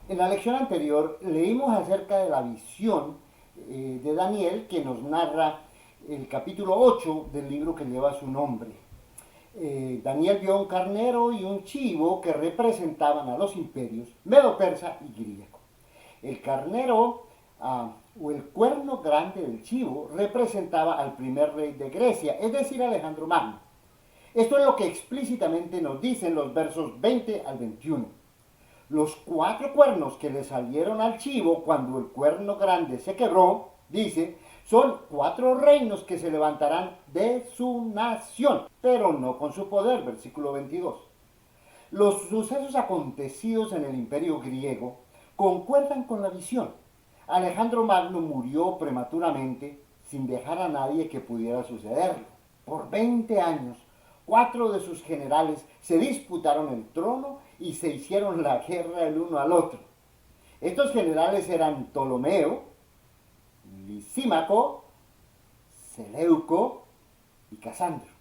En la lección anterior leímos acerca de la visión de Daniel que nos narra el capítulo 8 del libro que lleva su nombre. Daniel vio un carnero y un chivo que representaban a los imperios medo-persa y griego. El carnero o el cuerno grande del chivo representaba al primer rey de Grecia, es decir, Alejandro Magno. Esto es lo que explícitamente nos dicen los versos 20 al 21. Los 4 cuernos que le salieron al chivo cuando el cuerno grande se quebró, dice, son 4 reinos que se levantarán de su nación, pero no con su poder, versículo 22. Los sucesos acontecidos en el imperio griego concuerdan con la visión. Alejandro Magno murió prematuramente sin dejar a nadie que pudiera sucederlo. Por 20 años, 4 de sus generales se disputaron el trono y se hicieron la guerra el uno al otro. Estos generales eran Ptolomeo, Lisímaco, Seleuco y Casandro.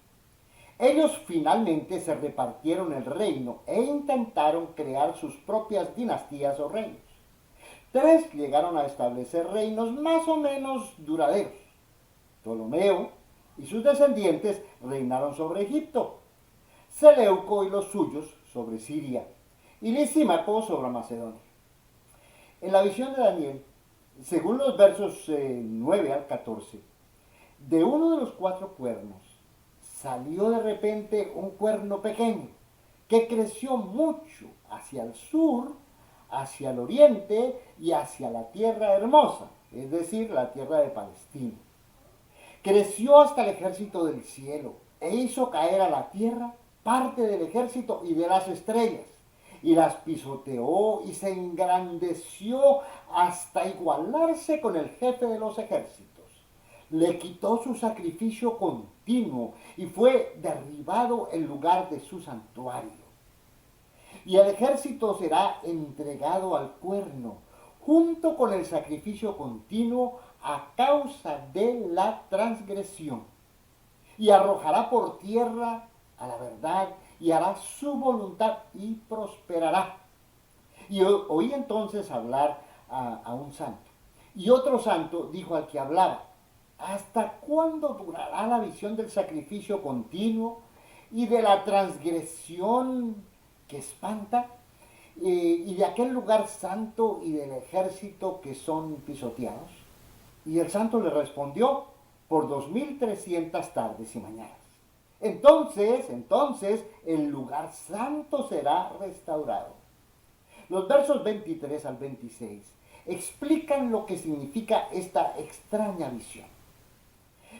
Ellos finalmente se repartieron el reino e intentaron crear sus propias dinastías o reinos. 3 llegaron a establecer reinos más o menos duraderos. Ptolomeo y sus descendientes reinaron sobre Egipto, Seleuco y los suyos sobre Siria, y Lisímaco sobre Macedonia. En la visión de Daniel, según los versos 9 al 14, de uno de los 4 cuernos salió de repente un cuerno pequeño que creció mucho hacia el sur, hacia el oriente y hacia la tierra hermosa, es decir, la tierra de Palestina. Creció hasta el ejército del cielo e hizo caer a la tierra parte del ejército y de las estrellas, y las pisoteó y se engrandeció hasta igualarse con el jefe de los ejércitos. Le quitó su sacrificio continuo y fue derribado en lugar de su santuario. Y el ejército será entregado al cuerno, junto con el sacrificio continuo a causa de la transgresión. Y arrojará por tierra a la verdad y hará su voluntad y prosperará. Y oí entonces hablar a un santo. Y otro santo dijo al que hablaba, ¿hasta cuándo durará la visión del sacrificio continuo y de la transgresión que espanta? Y de aquel lugar santo y del ejército que son pisoteados. Y el santo le respondió, por 2300 tardes y mañanas. Entonces, el lugar santo será restaurado. Los versos 23 al 26 explican lo que significa esta extraña visión.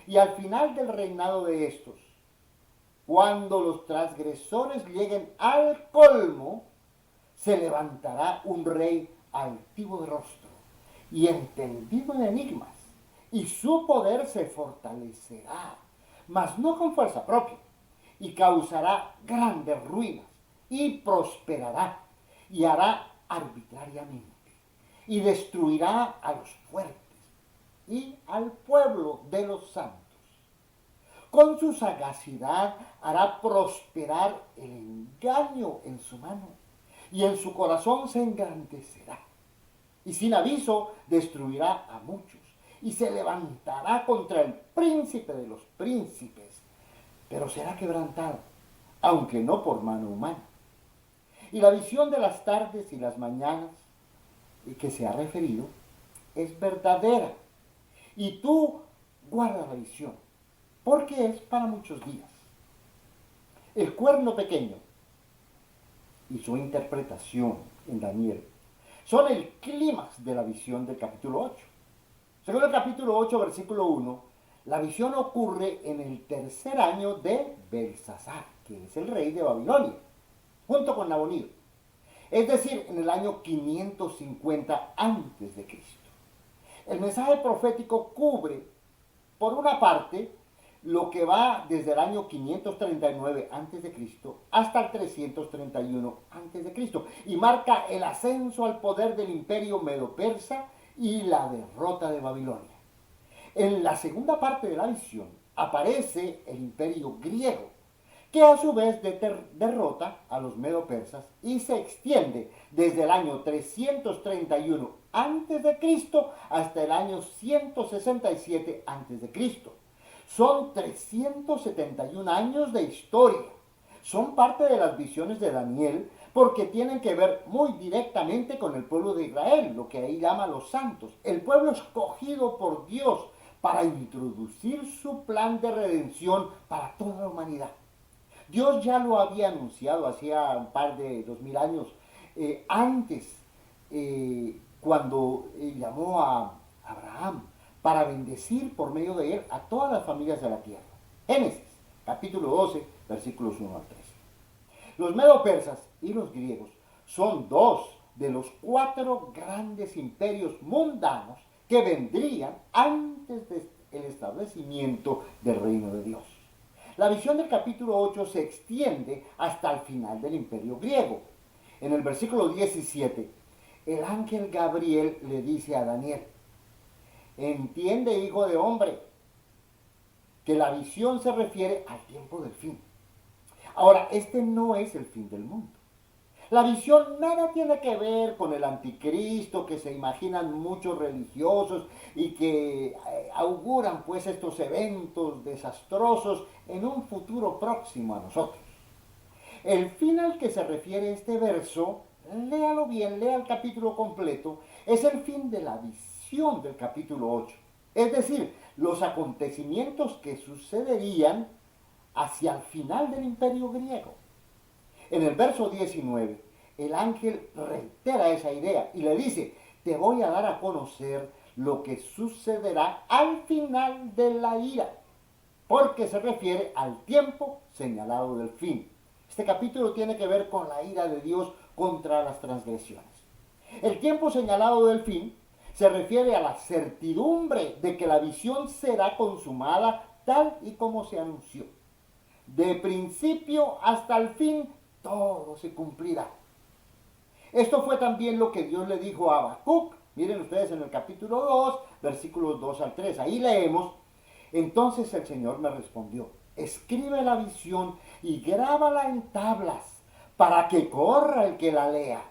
Y al final del reinado de estos, cuando los transgresores lleguen al colmo, se levantará un rey altivo de rostro y entendido en enigmas, y su poder se fortalecerá, mas no con fuerza propia, y causará grandes ruinas, y prosperará, y hará arbitrariamente, y destruirá a los fuertes, y al pueblo de los santos. Con su sagacidad hará prosperar el engaño en su mano, y en su corazón se engrandecerá. Y sin aviso destruirá a muchos, y se levantará contra el príncipe de los príncipes, pero será quebrantado, aunque no por mano humana. Y la visión de las tardes y las mañanas que se ha referido es verdadera. Y tú guarda la visión, porque es para muchos días. El cuerno pequeño y su interpretación en Daniel son el clímax de la visión del capítulo 8. Según el capítulo 8, versículo 1, la visión ocurre en el tercer año de Belsasar, que es el rey de Babilonia, junto con Nabonido. Es decir, en el año 550 antes de Cristo. El mensaje profético cubre, por una parte, lo que va desde el año 539 a.C. hasta el 331 a.C. y marca el ascenso al poder del imperio medo-persa y la derrota de Babilonia. En la segunda parte de la visión aparece el imperio griego, que a su vez derrota a los medo-persas y se extiende desde el año 331 a.C. hasta el año 167 a.C. Son 371 años de historia. Son parte de las visiones de Daniel porque tienen que ver muy directamente con el pueblo de Israel, lo que ahí llama los santos, el pueblo escogido por Dios para introducir su plan de redención para toda la humanidad. Dios ya lo había anunciado hacía un par de 2000 años antes, cuando llamó a Abraham para bendecir por medio de él a todas las familias de la tierra. Génesis, capítulo 12, versículos 1 al 13. Los medo-persas y los griegos son dos de los 4 grandes imperios mundanos que vendrían antes del establecimiento del reino de Dios. La visión del capítulo 8 se extiende hasta el final del imperio griego. En el versículo 17, el ángel Gabriel le dice a Daniel: entiende, hijo de hombre, que la visión se refiere al tiempo del fin. Ahora, este no es el fin del mundo. La visión nada tiene que ver con el anticristo que se imaginan muchos religiosos y que auguran pues estos eventos desastrosos en un futuro próximo a nosotros. El fin al que se refiere este verso, léalo bien, lea el capítulo completo, es el fin de la visión del capítulo 8. Es decir, los acontecimientos que sucederían hacia el final del imperio griego. En el verso 19, el ángel reitera esa idea y le dice: te voy a dar a conocer lo que sucederá al final de la ira, porque se refiere al tiempo señalado del fin. Este capítulo tiene que ver con la ira de Dios contra las transgresiones. El tiempo señalado del fin se refiere a la certidumbre de que la visión será consumada tal y como se anunció. De principio hasta el fin, todo se cumplirá. Esto fue también lo que Dios le dijo a Habacuc. Miren ustedes en el capítulo 2, versículos 2 al 3. Ahí leemos: entonces el Señor me respondió: escribe la visión y grábala en tablas, para que corra el que la lea,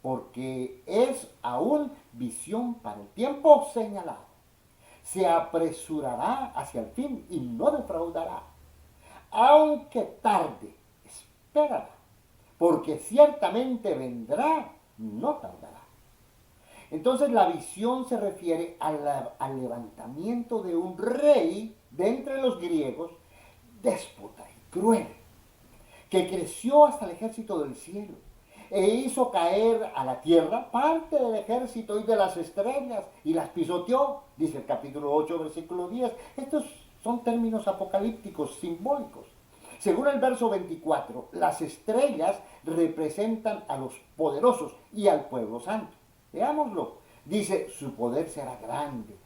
porque es aún visión para el tiempo señalado. Se apresurará hacia el fin y no defraudará. Aunque tarde, espérala, porque ciertamente vendrá, no tardará. Entonces la visión se refiere al levantamiento de un rey de entre los griegos, déspota y cruel, que creció hasta el ejército del cielo e hizo caer a la tierra parte del ejército y de las estrellas y las pisoteó, dice el capítulo 8, versículo 10. Estos son términos apocalípticos, simbólicos. Según el verso 24, las estrellas representan a los poderosos y al pueblo santo. Veámoslo. Dice: su poder será grande,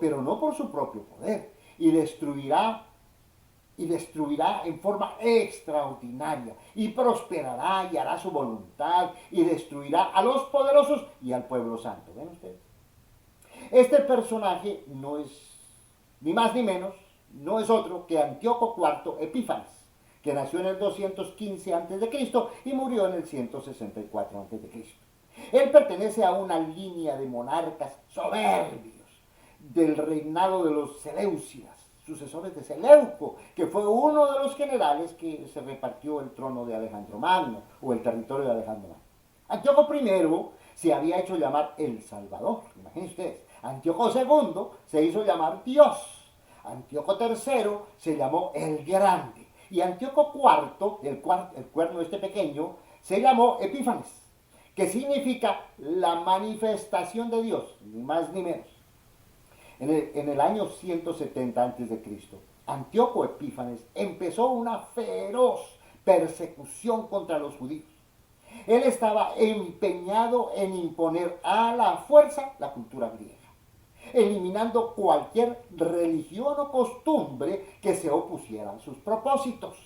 pero no por su propio poder, y destruirá en forma extraordinaria, y prosperará y hará su voluntad, y destruirá a los poderosos y al pueblo santo. ¿Ven ustedes? Este personaje no es ni más ni menos, no es otro que Antíoco IV Epífanes, que nació en el 215 a.C. y murió en el 164 a.C. Él pertenece a una línea de monarcas soberbios del reinado de los Seleucidas, sucesores de Seleuco, que fue uno de los generales que se repartió el trono de Alejandro Magno, o el territorio de Alejandro Magno. Antíoco I se había hecho llamar el Salvador, imagínense ustedes. Antíoco II se hizo llamar Dios. Antíoco III se llamó el Grande. Y Antíoco IV, el cuerno este pequeño, se llamó Epífanes, que significa la manifestación de Dios, ni más ni menos. En el año 170 a.C., Antíoco Epífanes empezó una feroz persecución contra los judíos. Él estaba empeñado en imponer a la fuerza la cultura griega, eliminando cualquier religión o costumbre que se opusiera a sus propósitos.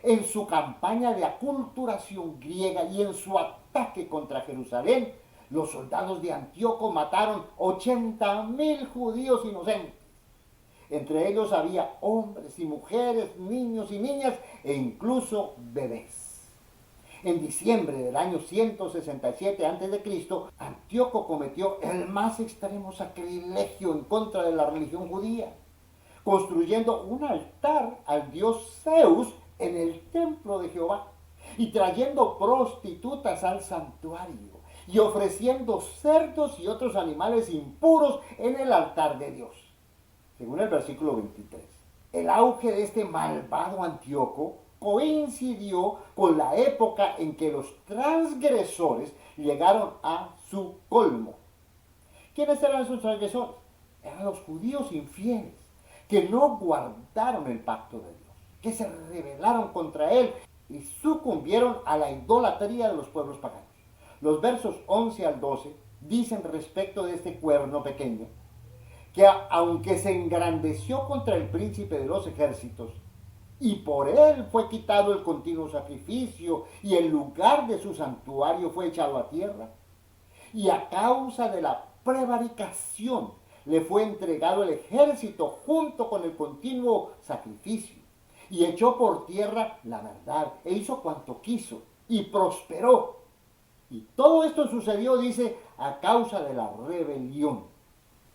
En su campaña de aculturación griega y en su ataque contra Jerusalén, los soldados de Antíoco mataron 80.000 judíos inocentes. Entre ellos había hombres y mujeres, niños y niñas e incluso bebés. En diciembre del año 167 a.C., Antíoco cometió el más extremo sacrilegio en contra de la religión judía, construyendo un altar al dios Zeus en el templo de Jehová y trayendo prostitutas al santuario y ofreciendo cerdos y otros animales impuros en el altar de Dios. Según el versículo 23, el auge de este malvado Antíoco coincidió con la época en que los transgresores llegaron a su colmo. ¿Quiénes eran sus transgresores? Eran los judíos infieles, que no guardaron el pacto de Dios, que se rebelaron contra él y sucumbieron a la idolatría de los pueblos paganos. Los versos 11 al 12 dicen respecto de este cuerno pequeño, que aunque se engrandeció contra el príncipe de los ejércitos, y por él fue quitado el continuo sacrificio, y el lugar de su santuario fue echado a tierra, y a causa de la prevaricación le fue entregado el ejército junto con el continuo sacrificio, y echó por tierra la verdad, e hizo cuanto quiso, y prosperó. Y todo esto sucedió, dice, a causa de la rebelión.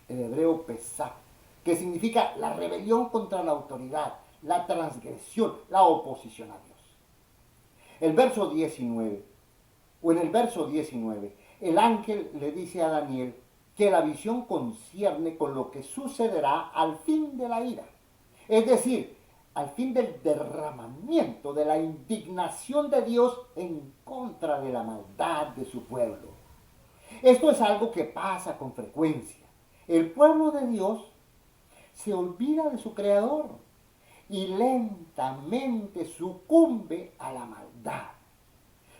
El hebreo pesá, que significa la rebelión contra la autoridad, la transgresión, la oposición a Dios. En el verso 19, el ángel le dice a Daniel que la visión concierne con lo que sucederá al fin de la ira, es decir, al fin del derramamiento de la indignación de Dios en contra de la maldad de su pueblo. Esto es algo que pasa con frecuencia. El pueblo de Dios se olvida de su Creador y lentamente sucumbe a la maldad.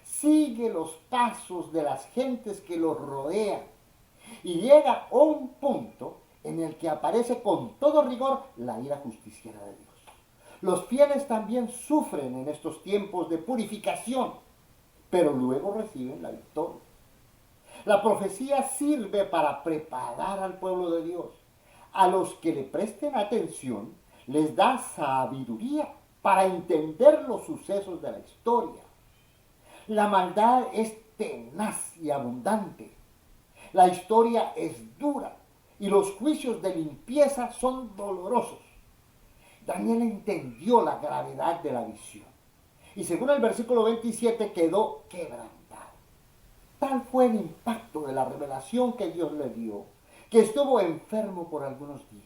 Sigue los pasos de las gentes que los rodean y llega a un punto en el que aparece con todo rigor la ira justiciera de Dios. Los fieles también sufren en estos tiempos de purificación, pero luego reciben la victoria. La profecía sirve para preparar al pueblo de Dios. A los que le presten atención, les da sabiduría para entender los sucesos de la historia. La maldad es tenaz y abundante. La historia es dura y los juicios de limpieza son dolorosos. Daniel entendió la gravedad de la visión y según el versículo 27 quedó quebrantado. Tal fue el impacto de la revelación que Dios le dio, que estuvo enfermo por algunos días.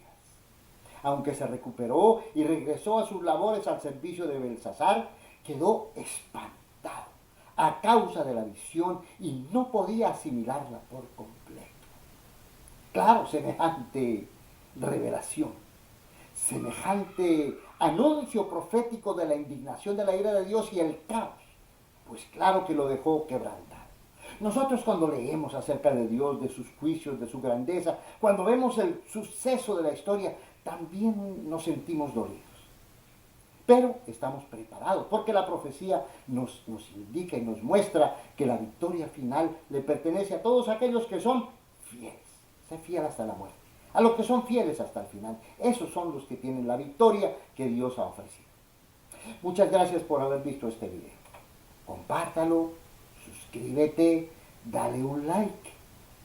Aunque se recuperó y regresó a sus labores al servicio de Belsasar, quedó espantado a causa de la visión y no podía asimilarla por completo. Claro, semejante revelación, semejante anuncio profético de la indignación de la ira de Dios y el caos, pues claro que lo dejó quebrantado. Nosotros cuando leemos acerca de Dios, de sus juicios, de su grandeza, cuando vemos el suceso de la historia, también nos sentimos dolidos. Pero estamos preparados, porque la profecía nos indica y nos muestra que la victoria final le pertenece a todos aquellos que son fieles. Sé fiel hasta la muerte. A los que son fieles hasta el final. Esos son los que tienen la victoria que Dios ha ofrecido. Muchas gracias por haber visto este video. Compártalo, suscríbete, dale un like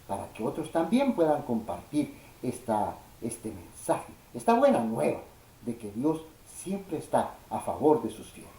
para que otros también puedan compartir este mensaje, esta buena nueva de que Dios siempre está a favor de sus fieles.